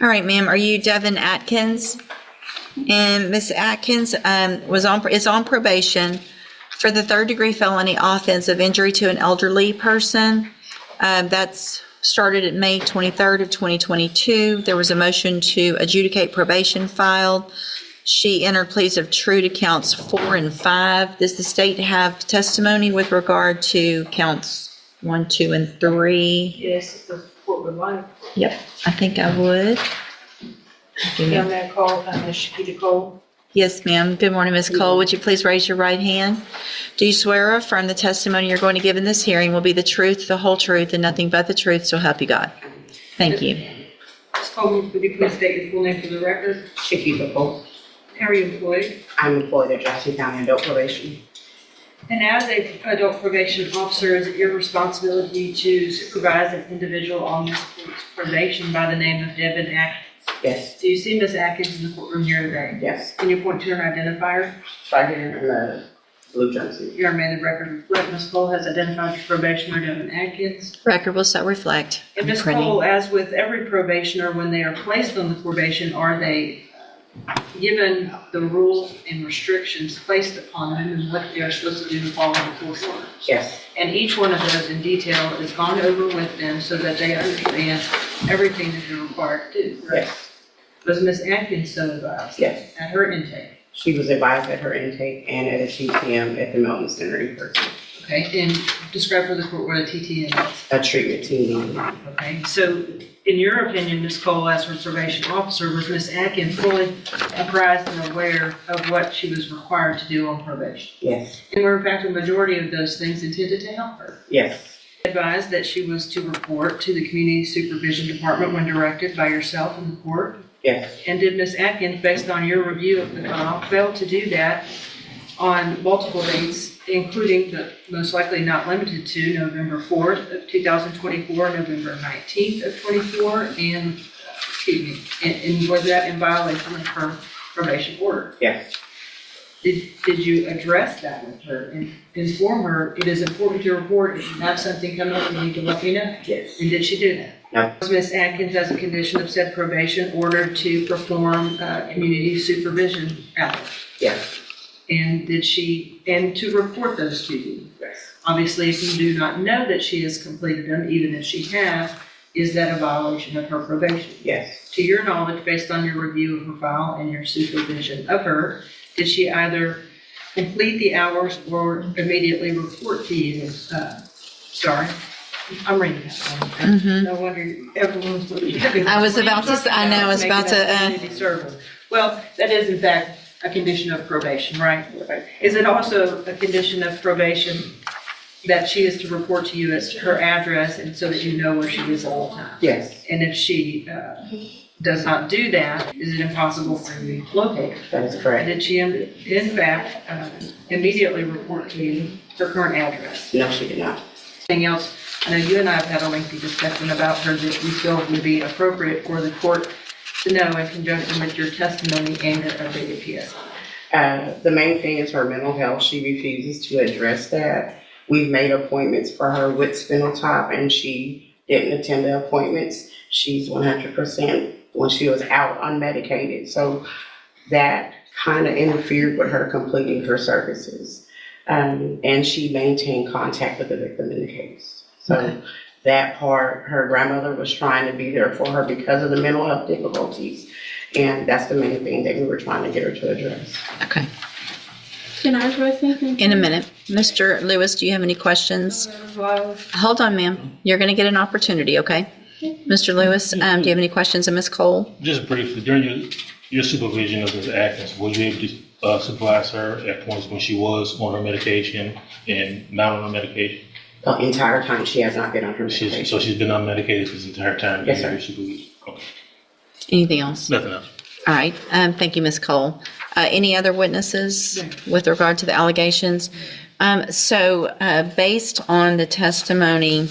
All right, ma'am, are you Devon Atkins? And Ms. Atkins is on probation for the third-degree felony offense of injury to an elderly person. That's started at May 23rd of 2022. There was a motion to adjudicate probation filed. She entered pleas of true to counts 4 and 5. Does the state have testimony with regard to counts 1, 2, and 3? Yes, if the court would like. Yep, I think I would. Down there, call, Ms. Shakita Cole. Yes, ma'am. Good morning, Ms. Cole. Would you please raise your right hand? Do you swear or affirm the testimony you're going to give in this hearing will be the truth, the whole truth, and nothing but the truth, so help you God? Thank you. Ms. Cole, would you please state your full name for the record? Shakita Cole. How are you employed? I'm employed at Jackson County Adult Probation. And as an adult probation officer, is it your responsibility to supervise an individual on this court's probation by the name of Devon Atkins? Yes, Do you see Ms. Atkins in the courtroom here today? yes. Can you point to her identifier? Right here in the blue jumpsuit. Your amended record reflect Ms. Cole has identified your probationer Devon Atkins. Record will so reflect. And I'm Ms. printing. Cole, as with every probationer, when they are placed on the probation, are they given the rules and restrictions placed upon them and what they are supposed to do to follow the course order? Yes, And each one of those in detail is gone over with them so that they understand everything that they're required to do. correct? yes, Was Ms. Atkins so advised yes. at her intake? She was advised at her intake and at a TTM at the Melton Center in person. Okay, and describe for the court what a TTM is. A treatment team meeting. Okay, so in your opinion, Ms. Cole, as her probation officer, was Ms. Atkins fully apprised and aware of what she was required to do on probation? Yes, And were in fact a majority of those things intended to help her? yes, Advised that she was to report to the Community Supervision Department when directed by yourself and the court? yes, And did Ms. Atkins, based on your review of the file, fail to do that on multiple dates, including but most likely not limited to November 4th of 2024, November 19th of 24, and, and was that in violation of her probation order? yes, Did you address that with her and inform her, it is important to report, if you have something come up, you need to let me know? yes. And did she do that? No. Was Ms. Atkins, as a condition of said probation, ordered to perform community supervision hours? Yes, And and to report those to you? yes. Obviously, if you do not know that she has completed them, even if she has, is that a violation of her probation? Yes, To your knowledge, based on your review of her file and your supervision of her, did she either complete the hours or immediately report to you? Sorry, I'm reading that one. Mhm. No wonder everyone's looking. I was about to say- I know, I was about to, Community service. Well, that is in fact a condition of probation, right? Is it also a condition of probation that she is to report to you as her address and so that you know where she is all the time? yes, And if she does not do that, is it impossible for you to locate her? that is correct. Did she in fact immediately report to you her current address? No, she did not. Anything else? I know you and I have had a lengthy discussion about her that you feel would be appropriate for the court to know in conjunction with your testimony and your updated PSI. The main thing is her mental health. She refuses to address that. We've made appointments for her with Spinal Tap and she didn't attend the appointments. She's 100% when she was out unmedicated. So that kind of interfered with her completing her services. And she maintained contact with the victim in the case. So Okay. that part, her grandmother was trying to be there for her because of the mental health difficulties. And that's the main thing that we were trying to get her to address. Okay. Can I address anything? In a minute. Mr. Lewis, do you have any questions? Hold on, ma'am. You're going to get an opportunity, okay? Mr. Lewis, do you have any questions of Ms. Cole? Just briefly, during your supervision of Ms. Atkins, was you able to supervise her at points when she was on her medication and not on her medication? The entire time she has not been on her medication. So she's been unmedicated this entire time? Yes, during sir. your supervision? Okay. Anything else? Nothing else. All right. Thank you, Ms. Cole. Any other witnesses with regard to the allegations? Based on the testimony,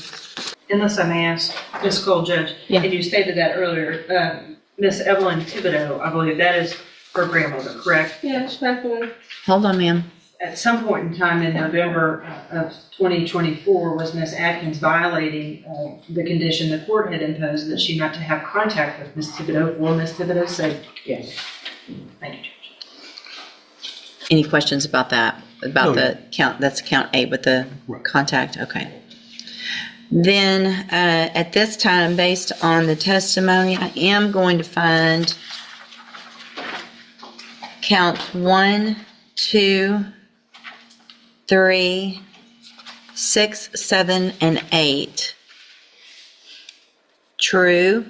Unless I may ask, Ms. Cole, Judge, Yeah. and you stated that earlier, Miss Evelyn Thibodeau, I believe that is her grandmother, correct? Yeah, respectfully. hold on, ma'am. at some point in time in November of 2024, was Ms. Atkins violating the condition the court had imposed that she not to have contact with Ms. Thibodeau for Ms. Thibodeau's safety? Yes. Thank you, Judge. Any questions about that? About No. the count, that's count 8 with the Right. contact? Okay. Then, at this time, based on the testimony, I am going to find count 1, 2, 3, 6, 7, and 8 true.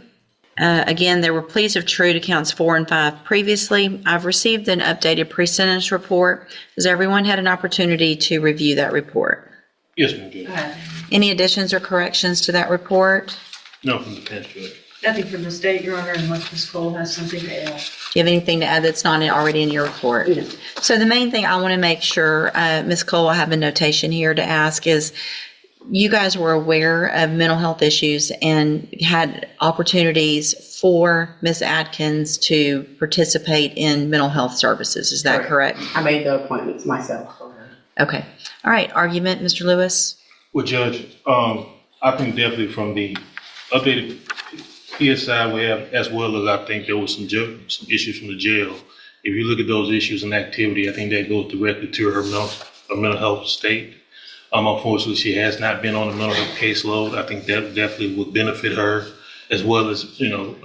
Again, there were pleas of true to counts 4 and 5 previously. I've received an updated pre-sentence report. Has everyone had an opportunity to review that report? Yes, ma'am, Judge. Any additions or corrections to that report? No, from the bench, Judge. Nothing from the state, Your Honor, unless Ms. Cole has something to add. Do you have anything to add that's not already in your report? No. So the main thing I want to make sure, Ms. Cole, I have a notation here to ask is, you guys were aware of mental health issues and had opportunities for Ms. Atkins to participate in mental health services. Is that correct? I made the appointments myself for her. Okay. All right. Argument, Mr. Lewis? Well, Judge, I think definitely from the updated PSI we have, as well as I think there was some issues from the jail. If you look at those issues and activity, I think that goes directly to her mental health state. Unfortunately, she has not been on a mental health caseload. I think that definitely would benefit her, as well as, being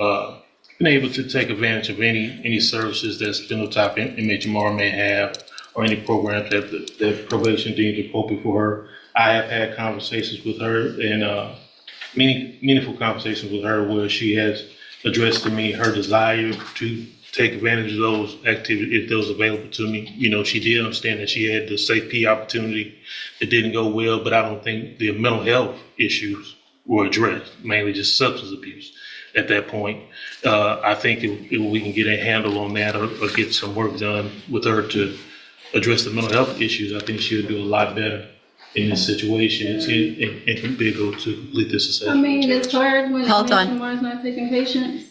able to take advantage of any services that spinal-type MHMR may have, or any programs that probation deems appropriate for her. I have had conversations with her, and meaningful conversations with her, where she has addressed to me her desire to take advantage of those activities if those available to me. She did understand that she had the safety opportunity. It didn't go well, but I don't think the mental health issues were addressed, mainly just substance abuse at that point. I think if we can get a handle on that, or get some work done with her to address the mental health issues, I think she'll do a lot better in this situation and be able to complete this I assessment. mean, it's hard when Hold on. someone's not taking patients.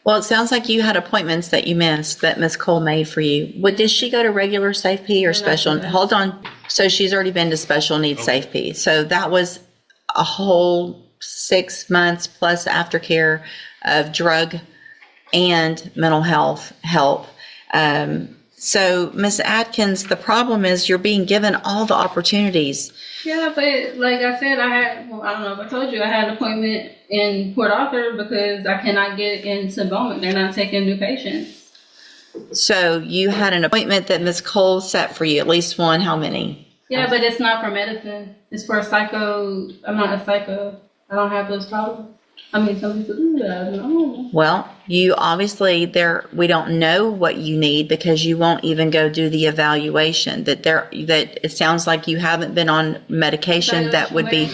Well, it sounds like you had appointments that you missed that Ms. Cole made for you. Did she go to regular Safe P or special? Hold on. So she's already been to special needs Okay. Safe P. So that was a whole 6 months plus aftercare of drug and mental health help. So Ms. Atkins, the problem is you're being given all the opportunities. Yeah, but like I said, I don't know if I told you, I had an appointment in Port Arthur because I cannot get into Bowman. They're not taking new patients. So you had an appointment that Ms. Cole set for you, at least one, how many? Yeah, but it's not for medicine. It's for psycho. I'm not a psycho. I don't have those problems. I mean, some people do that. I don't know. Well, you obviously we don't know what you need because you won't even go do the evaluation. That it sounds like you haven't been on medication that would be,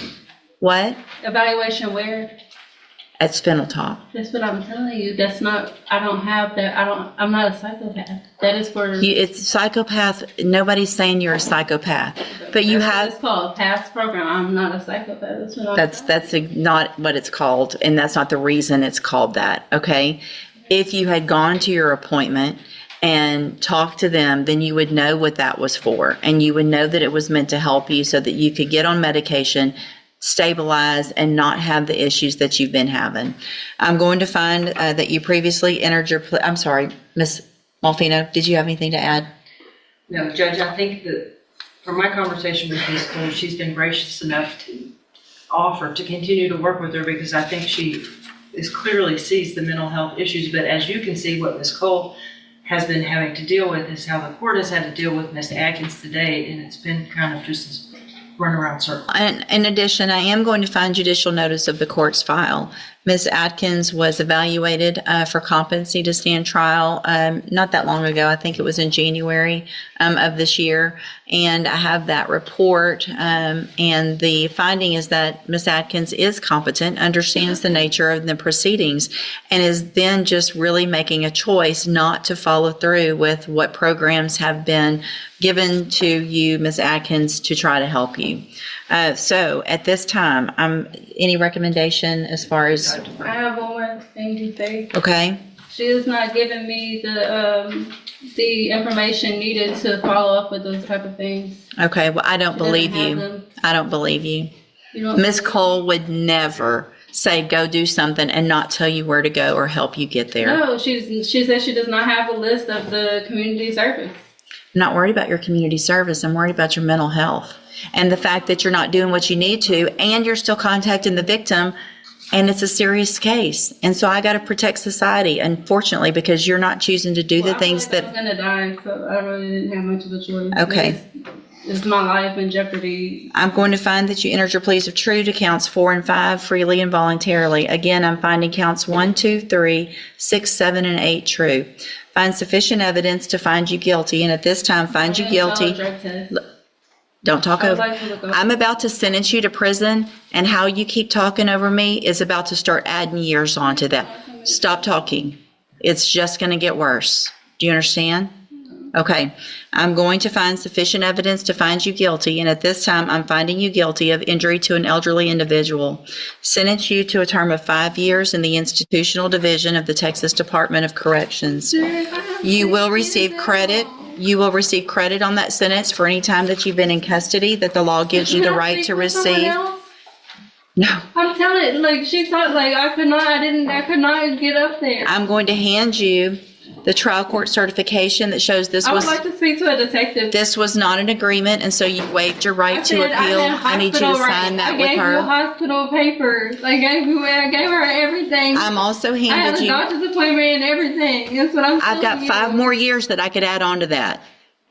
what? Evaluation where? At Spinal Top. That's what I'm telling you. That's not, I don't have that. I'm not a psychopath. That is for. It's psychopath. Nobody's saying you're a psychopath, but you That's what have. it's called past program. I'm not a psychopath. That's what I'm That's not what it's called, and that's not the reason it's called that, okay? If you had gone to your appointment and talked to them, then you would know what that was for, and you would know that it was meant to help you so that you could get on medication, stabilize, and not have the issues that you've been having. I'm going to find that you previously entered your, I'm sorry, Ms. Malfino, did you have anything to add? No, Judge, I think that from my conversation with Ms. Cole, she's been gracious enough to offer to continue to work with her because I think she clearly sees the mental health issues. But as you can see, what Ms. Cole has been having to deal with is how the court has had to deal with Ms. Atkins today, and it's been kind of just this runaround circle. And in addition, I am going to find judicial notice of the court's file. Ms. Atkins was evaluated for competency to stand trial not that long ago. I think it was in January of this year. And I have that report. And the finding is that Ms. Atkins is competent, understands the nature of the proceedings, and is then just really making a choice not to follow through with what programs have been given to you, Ms. Atkins, to try to help you. So at this time, any recommendation as far as, I have one more thing to say. okay? She is not giving me the the information needed to follow up with those type of things. Okay, well, I don't She doesn't believe have you. them. I don't believe you. You don't Miss believe- Cole would never say, go do something and not tell you where to go or help you get there. No, she says she does not have a list of the community service. I'm not worried about your community service. I'm worried about your mental health and the fact that you're not doing what you need to, and you're still contacting the victim, and it's a serious case. And so I got to protect society, unfortunately, because you're not choosing to do the things I that. was gonna die, so I really didn't have much of a choice. Okay. It's my life in jeopardy. I'm going to find that you entered your pleas of true to counts 4 and 5 freely and voluntarily. Again, I'm finding counts 1, 2, 3, 6, 7, and 8 true. Find sufficient evidence to find you guilty, and at this time, find you I didn't fail a guilty. drug test. Don't talk I would over. like to look up. I'm about to sentence you to prison, and how you keep talking over me is about to start adding years onto that. Stop talking. It's just going to get worse. Do you understand? Okay. I'm going to find sufficient evidence to find you guilty, and at this time, I'm finding you guilty of injury to an elderly individual. Sentence you to a term of 5 years in the institutional division of the Texas Department of Corrections. You will receive credit. You will receive credit on that sentence for any time that you've been in custody that the law gives you the right to receive. No. I'm telling you, like she thought, like I could not get up there. I'm going to hand you the trial court certification that shows I would like to speak to a detective. this was not an agreement, and so you waived your right to said appeal. had I need you to hospital sign rights. that I with gave you her. hospital papers. I gave her everything. I'm also I had handed a you. doctor's appointment and everything. That's what I'm I've got telling 5 you. more years that I could add on to that.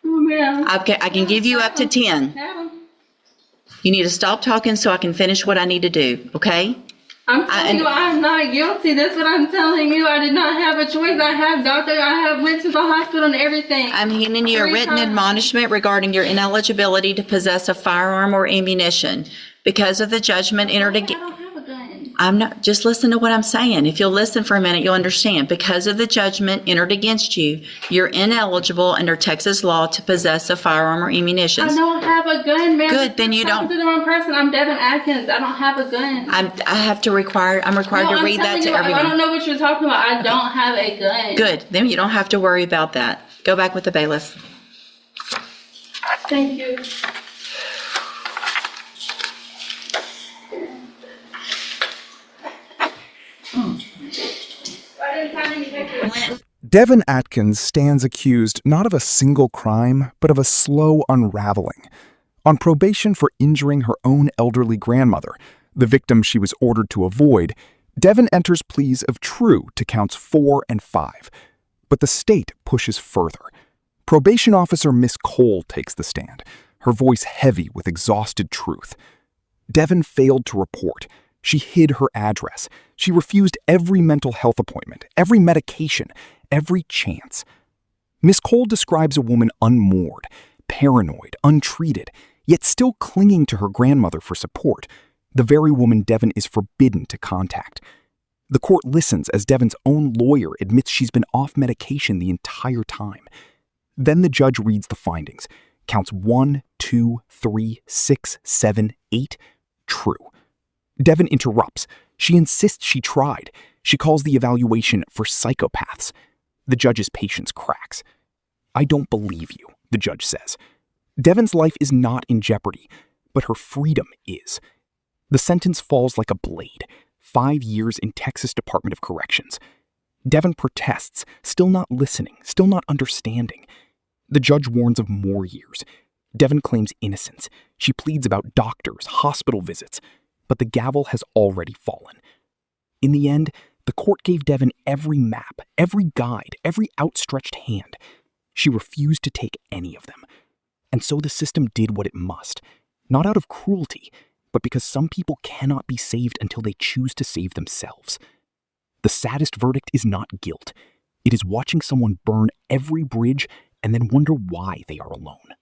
Oh, man. I can give you up to 10. Have 'em. You need to stop talking so I can finish what I need to do, okay? I'm telling you, I'm not guilty. That's what I'm telling you. I did not have a choice. I have went to the hospital and everything. I'm handing you a 3 written times. admonishment regarding your ineligibility to possess a firearm or ammunition. Because of the judgment entered I against. don't have a gun. I'm not, just listen to what I'm saying. If you'll listen for a minute, you'll understand. Because of the judgment entered against you, you're ineligible under Texas law to possess a firearm or ammunition. I don't have a gun, man. Good, then you You're talking don't- to the wrong person. I'm Devon Atkins. I don't have a gun. I'm required No, to I'm read that telling to you, I everyone. don't know what you're talking about. I don't have a gun. Good, then you don't have to worry about that. Go back with the bailiff. Thank you. I didn't sign any papers. Devon Atkins stands accused not of a single crime, but of a slow unraveling. On probation for injuring her own elderly grandmother, the victim she was ordered to avoid, Devon enters pleas of true to counts 4 and 5. But the state pushes further. Probation officer Miss Cole takes the stand, her voice heavy with exhausted truth. Devon failed to report. She hid her address. She refused every mental health appointment, every medication, every chance. Miss Cole describes a woman unmoored, paranoid, untreated, yet still clinging to her grandmother for support, the very woman Devon is forbidden to contact. The court listens as Devon's own lawyer admits she's been off medication the entire time. Then the judge reads the findings. Counts 1, 2, 3, 6, 7, 8, true. Devon interrupts. She insists she tried. She calls the evaluation for psychopaths. The judge's patience cracks. I don't believe you, the judge says. Devon's life is not in jeopardy, but her freedom is. The sentence falls like a blade. 5 years in Texas Department of Corrections. Devon protests, still not listening, still not understanding. The judge warns of more years. Devon claims innocence. She pleads about doctors, hospital visits, but the gavel has already fallen. In the end, the court gave Devon every map, every guide, every outstretched hand. She refused to take any of them. And so the system did what it must, not out of cruelty, but because some people cannot be saved until they choose to save themselves. The saddest verdict is not guilt. It is watching someone burn every bridge and then wonder why they are alone.